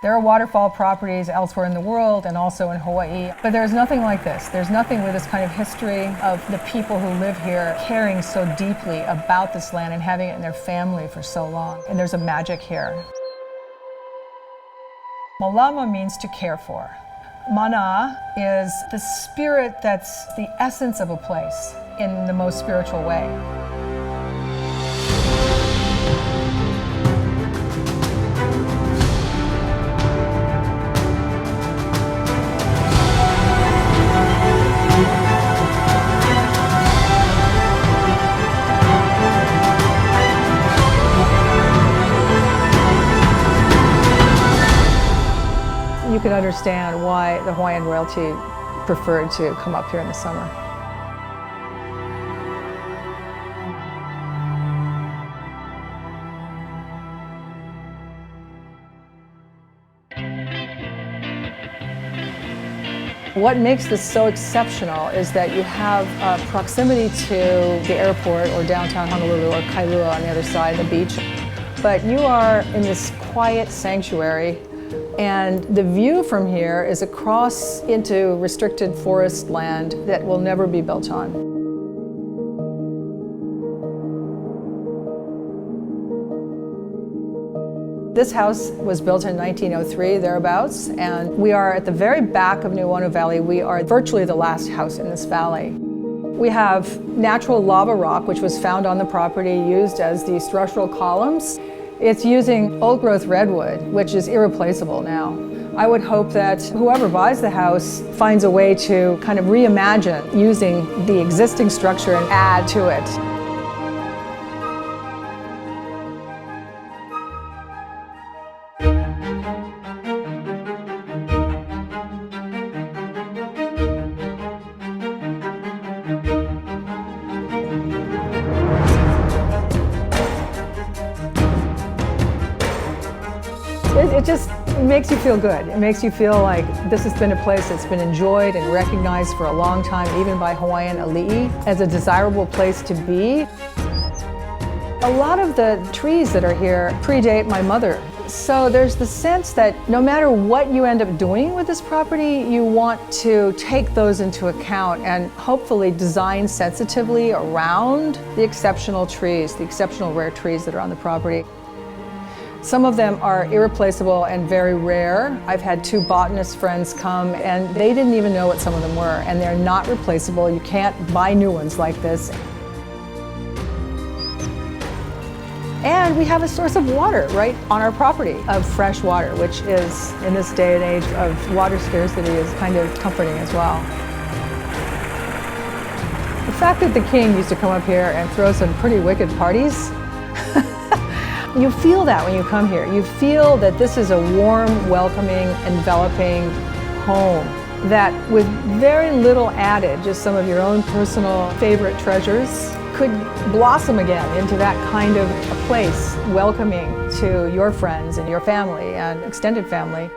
There are waterfall properties elsewhere in the world and also in Hawaii, but there's nothing like this. There's nothing with this kind of history of the people who live here caring so deeply about this land and having it in their family for so long. And there's a magic here. Malama means to care for. Mana is the spirit that's the essence of a place in the most spiritual way. You can understand why the Hawaiian royalty preferred to come up here in the summer. What makes this so exceptional is that you have proximity to the airport or downtown Honolulu or Kailua on the other side of the beach. But you are in this quiet sanctuary, and the view from here is across into restricted forest land that will never be built on. This house was built in 1903, thereabouts, and we are at the very back of Nu'uanu Valley. We are virtually the last house in this valley. We have natural lava rock, which was found on the property, used as the structural columns. It's using old-growth redwood, which is irreplaceable now. I would hope that whoever buys the house finds a way to kind of reimagine using the existing structure and add to it. It just makes you feel good. It makes you feel like this has been a place that's been enjoyed and recognized for a long time, even by Hawaiian ali'i, as a desirable place to be. A lot of the trees that are here predate my mother. So there's the sense that no matter what you end up doing with this property, you want to take those into account and hopefully design sensitively around the exceptional trees, the exceptional rare trees that are on the property. Some of them are irreplaceable and very rare. I've had 2 botanist friends come and they didn't even know what some of them were, and they're not replaceable. You can't buy new ones like this. And we have a source of water right on our property, of fresh water, which is, in this day and age of water scarcity, is kind of comforting as well. The fact that the king used to come up here and throw some pretty wicked parties, you feel that when you come here. You feel that this is a warm, welcoming, enveloping home that with very little added, just some of your own personal favorite treasures, could blossom again into that kind of a place welcoming to your friends and your family and extended family.